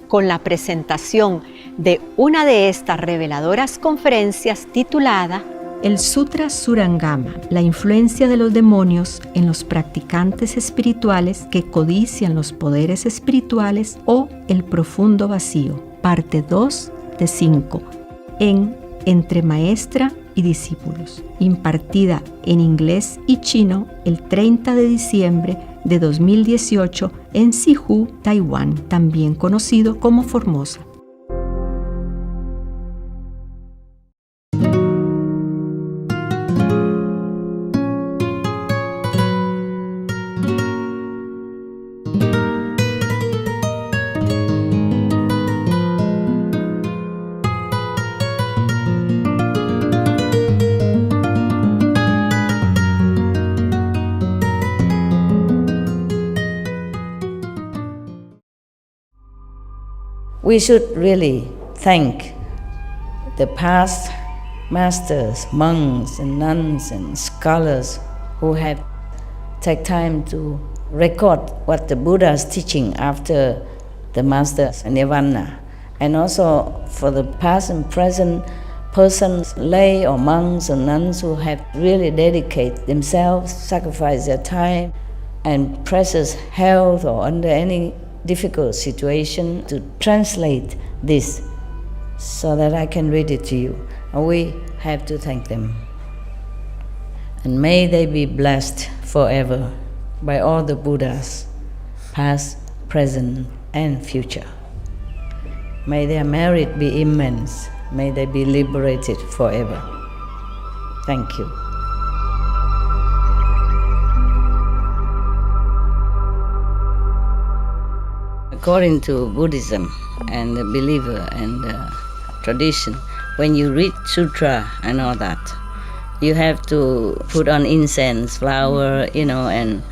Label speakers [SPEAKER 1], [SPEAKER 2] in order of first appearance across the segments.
[SPEAKER 1] Con la presentación de una de estas reveladoras conferencias titulada El Sutra Surangama, la influencia de los demonios en los practicantes espirituales que codician los poderes espirituales o el profundo vacío, parte 2 de 5, en Entre Maestra y Discípulos, impartida en inglés y chino el 30 de diciembre de 2018 en Sihu, Taiwán, también conocido como Formosa.
[SPEAKER 2] We should really thank the past masters, monks and nuns and scholars who have taken time to record what the Buddha is teaching after the master's nirvana, and also for the past and present persons, lay or monks or nuns who have really dedicated themselves, sacrificed their time and precious health or under any difficult situation to translate this so that I can read it to you. And we have to thank them. And may they be blessed forever by all the Buddhas, past, present, and future. May their merit be immense. May they be liberated forever. Thank you. According to Buddhism and the believer and the tradition, when you read sutra and all that, you have to put on incense, flower, and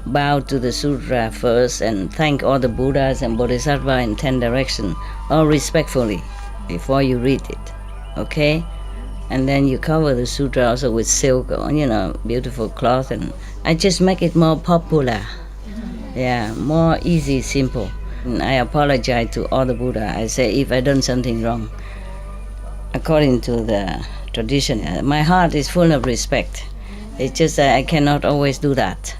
[SPEAKER 2] bow to the sutra first and thank all the Buddhas and Bodhisattva in 10 directions, all respectfully, before you read it, okay? And then you cover the sutra also with silk or, beautiful cloth, and I just make it more popular, more easy, simple. And I apologize to all the Buddha. I say if I done something wrong, according to the tradition, my heart is full of respect. It's just that I cannot always do that.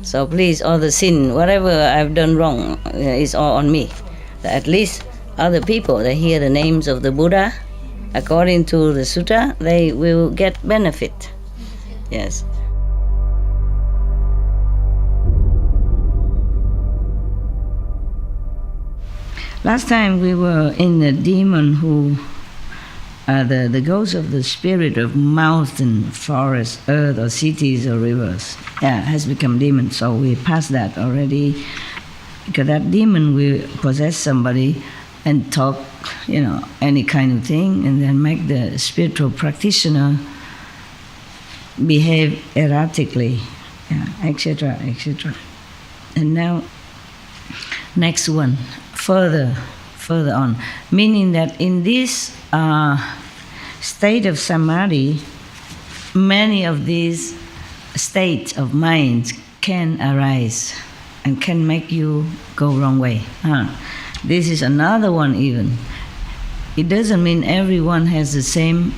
[SPEAKER 2] So please, all the sin, whatever I've done wrong, is all on me. At least other people, they hear the names of the Buddha, according to the sutta, they will get benefit. Yes. Last time we were in the demon who are the ghosts of the spirit of mountain, forest, earth, or cities or rivers. Has become demon. So we passed that already. Because that demon will possess somebody and talk, any kind of thing, and then make the spiritual practitioner behave erratically, etc., etc. And now, next one. Further on, meaning that in this state of samadhi, many of these states of minds can arise and can make you go wrong way. This is another one even. It doesn't mean everyone has the same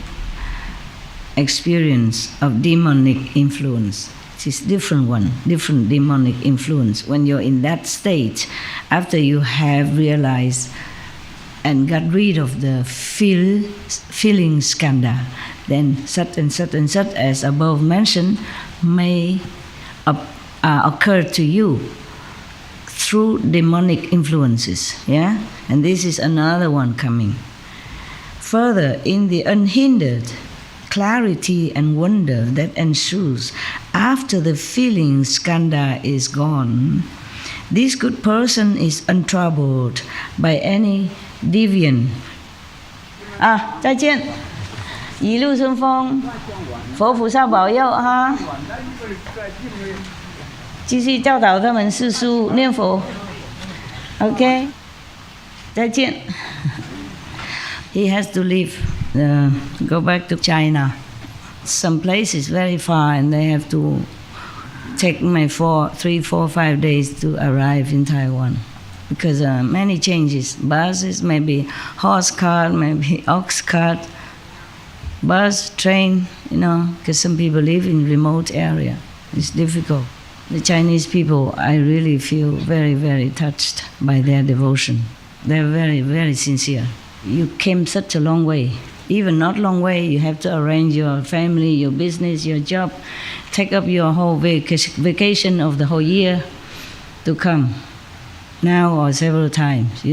[SPEAKER 2] experience of demonic influence. It's different demonic influence. When you're in that state, after you have realized and got rid of the feeling skandha, then such and such and such as above mentioned may occur to you through demonic influences. And this is another one coming. Further, in the unhindered clarity and wonder that ensues after the feeling skandha is gone, this good person is untroubled by any deviant. 再见，一路顺风，佛菩萨保佑哈，继续教导他们四书念佛。OK， 再见。He has to leave. Go back to China. Some place is very far and they have to take my 3, 4, 5 days to arrive in Taiwan. because many changes. Buses, maybe horse cart, maybe ox cart, bus, train, because some people live in remote area. It's difficult. The Chinese people, I really feel very, very touched by their devotion. They're very, very sincere. You came such a long way. Even not long way, you have to arrange your family, your business, your job, take up your whole vacation of the whole year to come. Now or several times,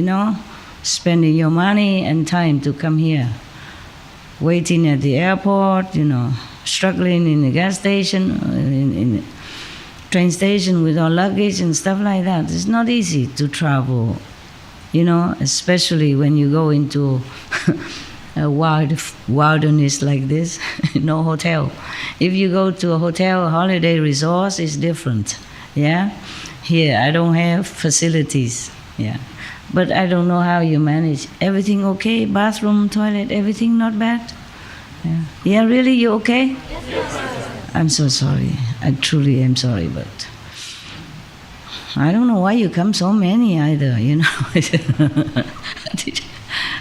[SPEAKER 2] spending your money and time to come here. Waiting at the airport, struggling in the gas station, in the train station with our luggage and stuff like that. It's not easy to travel, especially when you go into a wilderness like this, no hotel. If you go to a hotel, a holiday resort, it's different, yeah? Here, I don't have facilities, yeah. But I don't know how you manage. Everything okay? Bathroom, toilet, everything not bad? Yeah, really, you okay? Yes. I'm so sorry. I truly am sorry, but I don't know why you come so many either,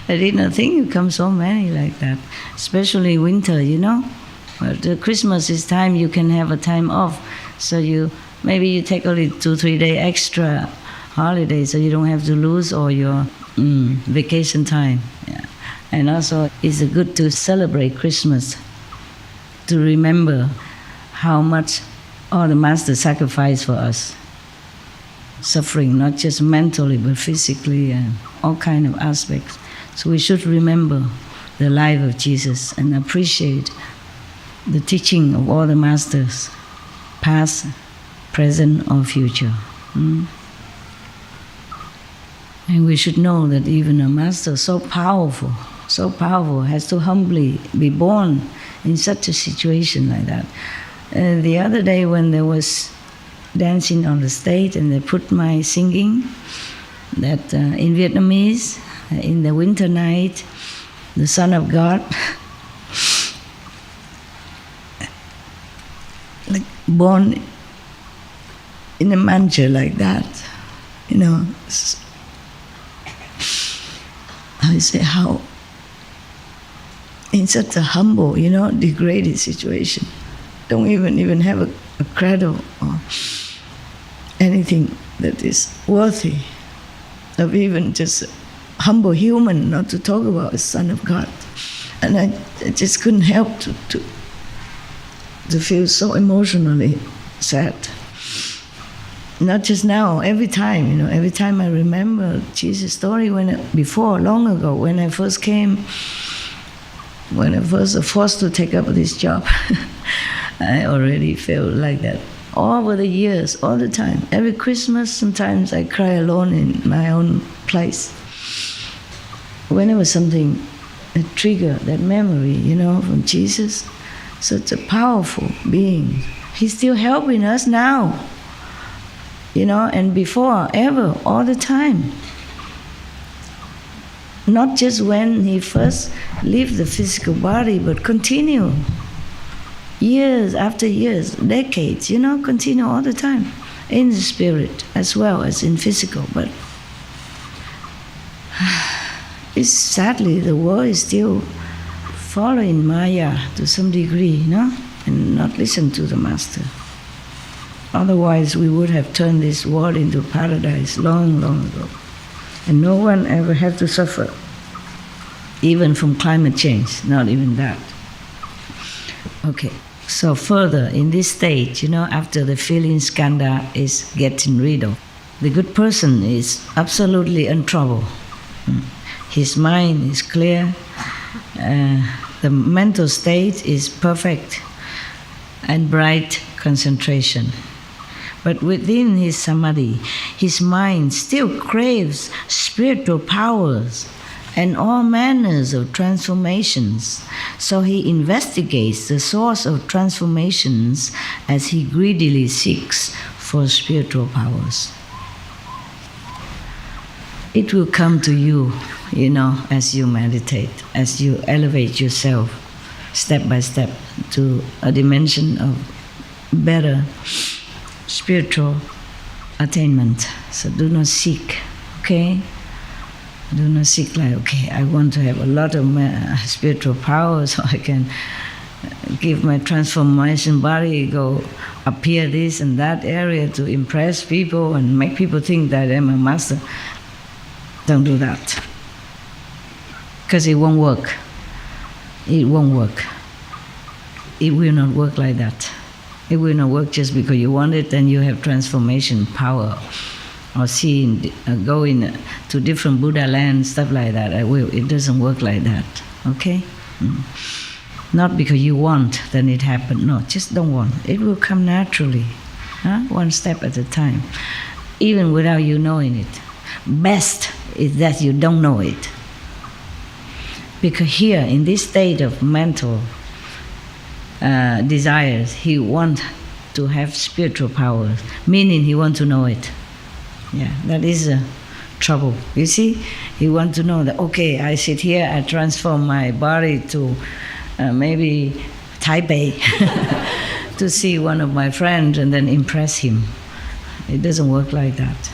[SPEAKER 2] I did not think you come so many like that, especially winter, But Christmas is time you can have a time off, so maybe you take only 2-3 days extra holiday, so you don't have to lose all your vacation time. Yeah. And also, it's good to celebrate Christmas, to remember how much all the Master sacrificed for us, suffering not just mentally but physically and all kind of aspects. So we should remember the life of Jesus and appreciate the teaching of all the Masters, past, present, or future. And we should know that even a Master so powerful, has to humbly be born in such a situation like that. The other day when there was dancing on the stage and they put my singing, that in Vietnamese, in the winter night, the Son of God, like born in a manger like that, I say how, in such a humble, degraded situation, don't even have a cradle or anything that is worthy of even just a humble human, not to talk about a Son of God. And I just couldn't help to feel so emotionally sad. Not just now, every time, every time I remember Jesus' story long ago, when I first came, when I was forced to take up this job, I already felt like that. All over the years, all the time. Every Christmas, sometimes I cry alone in my own place. Whenever something triggered that memory, from Jesus, such a powerful being. He's still helping us now. And before, ever, all the time. Not just when he first left the physical body, but continue. Years after years, decades, continue all the time. In the spirit as well as in physical. But sadly, the world is still following Maya to some degree, and not listen to the Master. Otherwise, we would have turned this world into paradise long, long ago. And no one ever had to suffer, even from climate change, not even that. Okay, so further, in this stage, after the feeling skandha is getting rid of, the good person is absolutely untroubled. His mind is clear, the mental state is perfect, and bright concentration. But within his samadhi, his mind still craves spiritual powers and all manners of transformations. So he investigates the source of transformations as he greedily seeks for spiritual powers. It will come to you, as you meditate, as you elevate yourself step by step to a dimension of better spiritual attainment. So do not seek, Okay? Do not seek like, okay, I want to have a lot of spiritual power so I can give my transformation body, go appear this and that area to impress people and make people think that I'm a master. Don't do that. Because it won't work. It won't work. It will not work like that. It will not work just because you want it and you have transformation power. Or going to different Buddha land, stuff like that. It doesn't work like that. Okay? Not because you want, then it happens. No, just don't want. It will come naturally. One step at a time. Even without you knowing it. Best is that you don't know it. Because here, in this state of mental desires, he wants to have spiritual powers, meaning he wants to know it. Yeah, that is trouble. You see, he wants to know that, okay, I sit here, I transform my body to maybe Taipei to see one of my friends and then impress him. It doesn't work like that.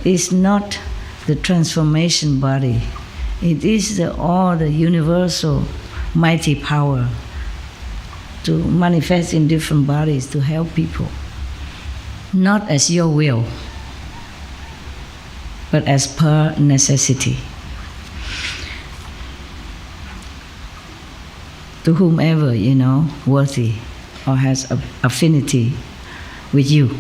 [SPEAKER 2] It's not the transformation body. It is all the universal mighty power to manifest in different bodies to help people. Not as your will, but as per necessity. To whomever, worthy or has affinity with you.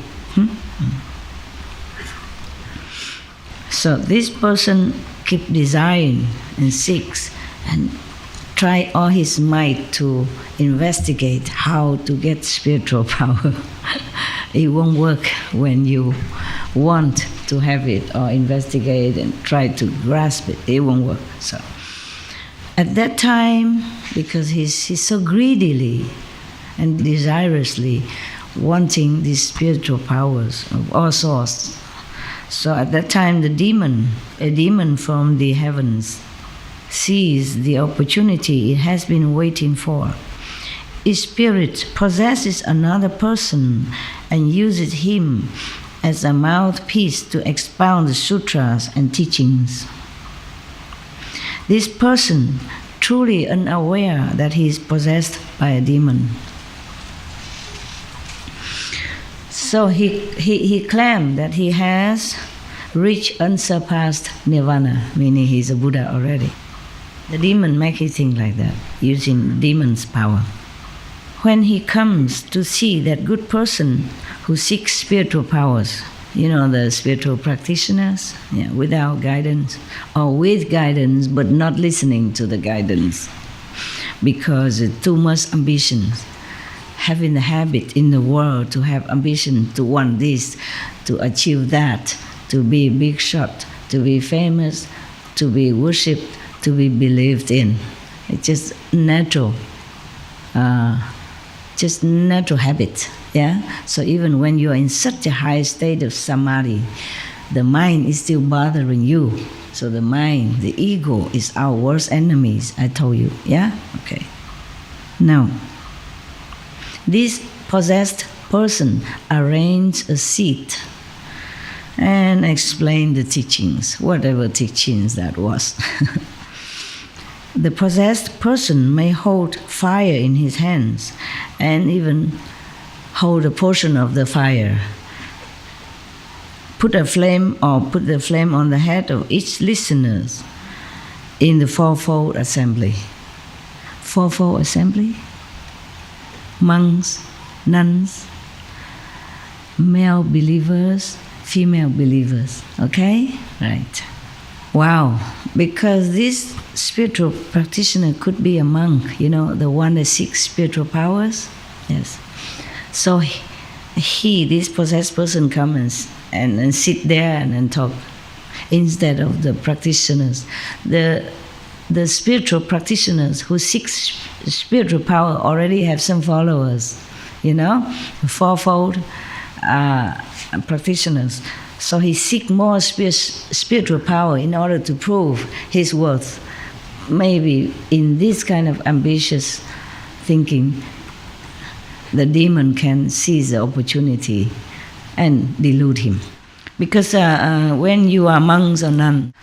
[SPEAKER 2] So this person keeps desiring and seeks and try all his might to investigate how to get spiritual power. It won't work when you want to have it or investigate and try to grasp it. It won't work. So at that time, because he's so greedily and desirously wanting these spiritual powers of all sorts, so at that time a demon from the heavens, sees the opportunity it has been waiting for. Its spirit possesses another person and uses him as a mouthpiece to expound the sutras and teachings. This person, truly unaware that he is possessed by a demon. So he claimed that he has reached unsurpassed nirvana, meaning he's a Buddha already. The demon makes it think like that, using demon's power. When he comes to see that good person who seeks spiritual powers, the spiritual practitioners, without guidance, or with guidance but not listening to the guidance, because too much ambition, having the habit in the world to have ambition to want this, to achieve that, to be big shot, to be famous, to be worshipped, to be believed in. It's just natural habit. Yeah. So even when you are in such a high state of samadhi, the mind is still bothering you. So the mind, the ego, is our worst enemies. I told you. Yeah. Okay. Now, this possessed person arranged a seat and explained the teachings, whatever teachings that was. The possessed person may hold fire in his hands and even hold a portion of the fire. Put the flame on the head of each listener in the fourfold assembly. Fourfold assembly? Monks, nuns, male believers, female believers. Okay? Right. Wow. Because this spiritual practitioner could be a monk, the one that seeks spiritual powers. Yes. So this possessed person comes and sit there and talk instead of the practitioners. The spiritual practitioners who seek spiritual power already have some followers, fourfold practitioners. So he seeks more spiritual power in order to prove his worth. Maybe in this kind of ambitious thinking, the demon can seize the opportunity and delude him. Because when you are monks or nun,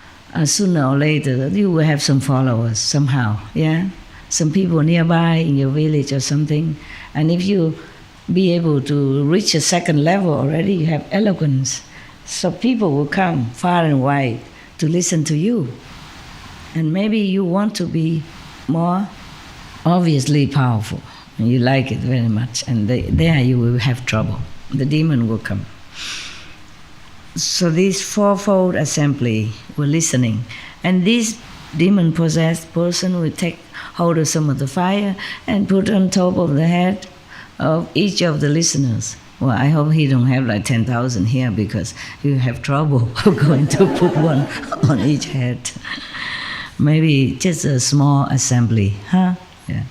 [SPEAKER 2] sooner or later you will have some followers somehow, yeah? Some people nearby in your village or something. And if you be able to reach a second level already, you have eloquence. So people will come far and wide to listen to you. And maybe you want to be more obviously powerful. And you like it very much. And there you will have trouble. The demon will come. So this fourfold assembly were listening. And this demon-possessed person will take hold of some of the fire and put on top of the head of each of the listeners. Well, I hope he don't have like 10,000 here, because you have trouble going to put one on each head. Maybe just a small assembly, huh? Yeah.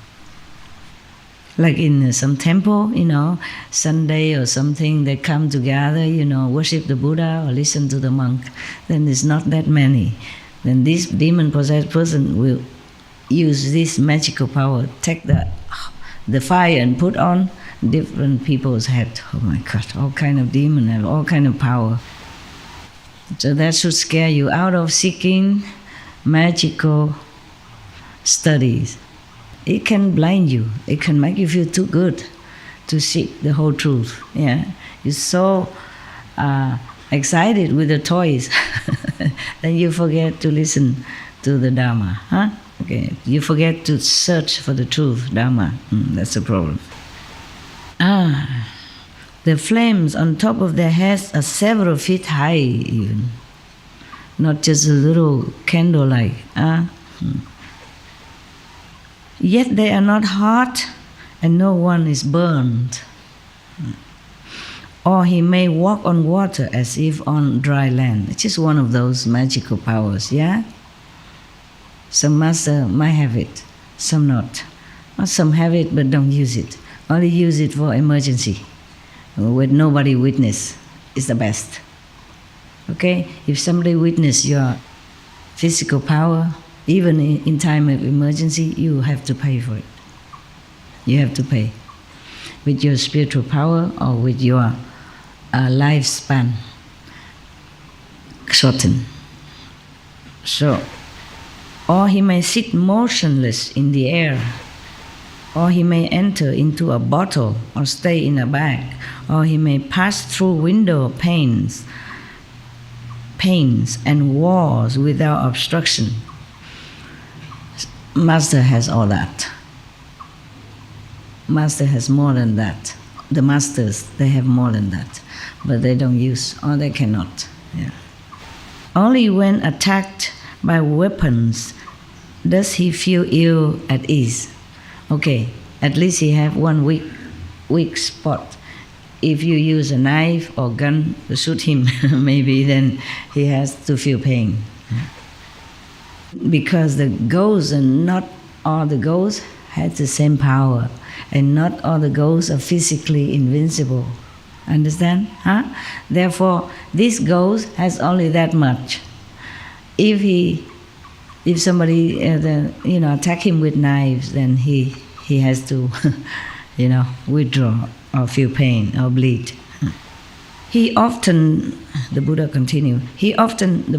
[SPEAKER 2] Like in some temple, Sunday or something, they come together, worship the Buddha or listen to the monk. Then there's not that many. Then this demon-possessed person will use this magical power, take the fire and put on different people's head. Oh my God, all kind of demon have all kind of power. So that should scare you out of seeking magical studies. It can blind you. It can make you feel too good to seek the whole truth. Yeah, you're so excited with the toys, then you forget to listen to the Dharma. Huh? Okay, you forget to search for the truth, Dharma. That's the problem. The flames on top of their heads are several feet high, even. Not just a little candlelight. Yet they are not hot, and no one is burned. Or he may walk on water as if on dry land. It's just one of those magical powers, yeah? Some master might have it, some not. Or some have it but don't use it. Only use it for emergency, with nobody witness. Is the best. Okay? If somebody witness your physical power, even in time of emergency, you have to pay for it. You have to pay. With your spiritual power or with your lifespan shortened. So, or he may sit motionless in the air, or he may enter into a bottle or stay in a bag, or he may pass through window panes and walls without obstruction. Master has all that. Master has more than that. The masters, they have more than that, but they don't use, or they cannot. Yeah. Only when attacked by weapons does he feel ill at ease. Okay, at least he have one weak spot. If you use a knife or gun to shoot him, maybe then he has to feel pain. Because the ghosts, and not all the ghosts have the same power, and not all the ghosts are physically invincible. Understand? Huh? Therefore, this ghost has only that much. If somebody attack him with knives, then he has to withdraw or feel pain or bleed. The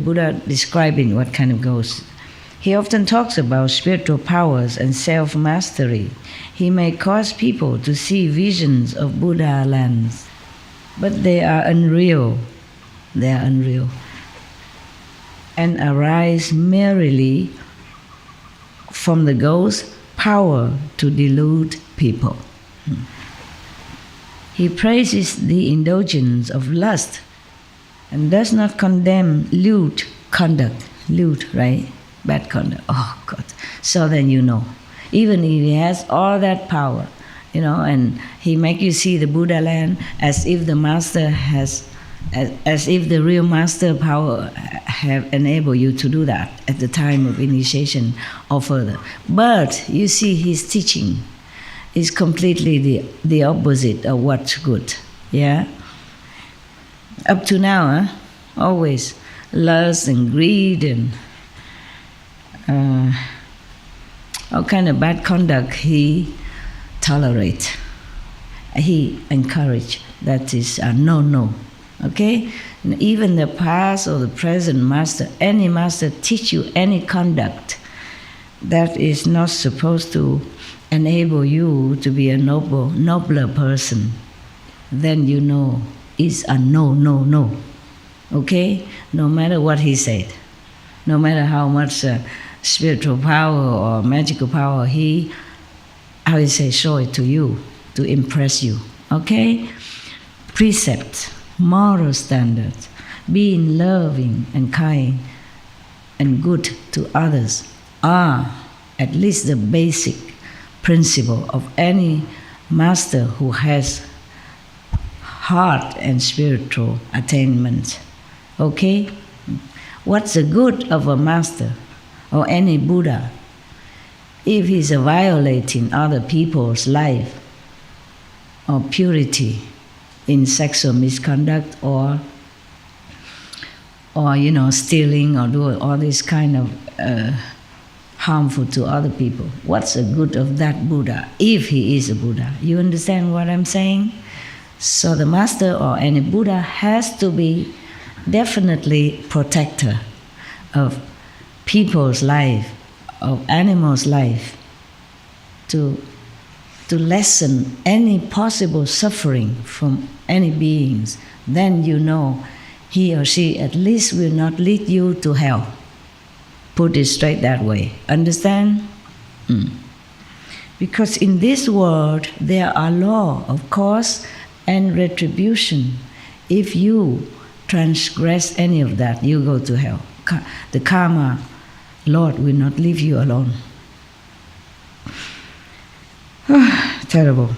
[SPEAKER 2] Buddha describing what kind of ghost. He often talks about spiritual powers and self-mastery. He may cause people to see visions of Buddha lands, but they are unreal. They are unreal. And arise merely from the ghost's power to delude people. He praises the indulgence of lust and does not condemn lewd conduct. Lewd, right? Bad conduct. Oh, God. So then you know. Even if he has all that power, and he make you see the Buddha land as if the master has, as if the real master power have enabled you to do that at the time of initiation or further. But you see his teaching is completely the opposite of what's good. Yeah? Up to now, always lust and greed and all kind of bad conduct he tolerate. He encourage. That is no. Okay? And even the past or the present master, any master teach you any conduct that is not supposed to enable you to be a nobler person, then you know it's a no. Okay? No matter what he said, no matter how much spiritual power or magical power he, I will say, show it to you to impress you. Okay? Precepts, moral standards, being loving and kind and good to others are at least the basic principle of any master who has heart and spiritual attainment. Okay? What's the good of a master or any Buddha if he's violating other people's life or purity in sexual misconduct or stealing or doing all this kind of harmful to other people? What's the good of that Buddha if he is a Buddha? You understand what I'm saying? So the master or any Buddha has to be definitely protector of people's life, of animals' life, to lessen any possible suffering from any beings. Then you know he or she at least will not lead you to hell. Put it straight that way. Understand? Because in this world there are law of cause and retribution. If you transgress any of that, you go to hell. The karma Lord will not leave you alone. Terrible.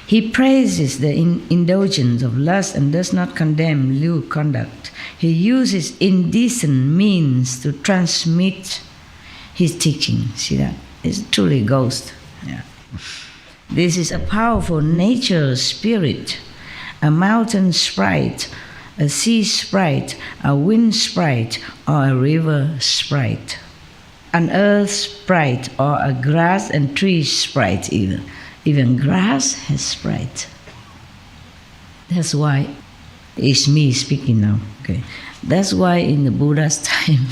[SPEAKER 2] He praises the indulgence of lust and does not condemn lewd conduct. He uses indecent means to transmit his teaching. See that? It's truly a ghost. Yeah. This is a powerful nature spirit, a mountain sprite, a sea sprite, a wind sprite, or a river sprite, an earth sprite, or a grass and tree sprite even. Even grass has sprite. That's why it's me speaking now. Okay, that's why in the Buddha's time,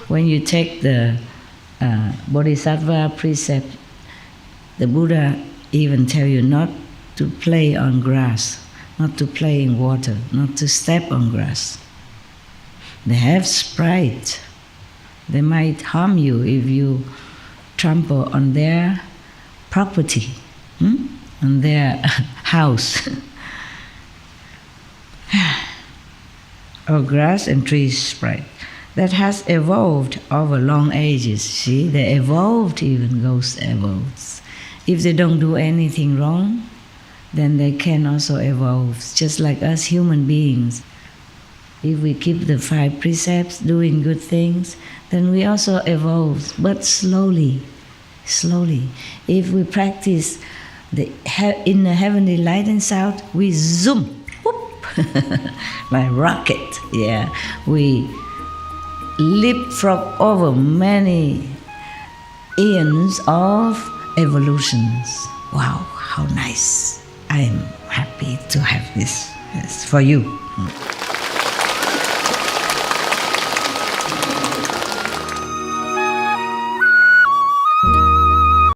[SPEAKER 2] when you take the Bodhisattva precept, the Buddha even tell you not to play on grass, not to play in water, not to step on grass. They have sprite. They might harm you if you trample on their property, on their house. Or grass and trees sprite that has evolved over long ages. See, they evolved, even ghosts evolve. If they don't do anything wrong, then they can also evolve, just like us human beings. If we keep the 5 precepts, doing good things, then we also evolve, but slowly. If we practice in the heavenly light and sound, we zoom, whoop, like rocket. Yeah, we leapfrog over many eons of evolutions. Wow, how nice! I am happy to have this for you.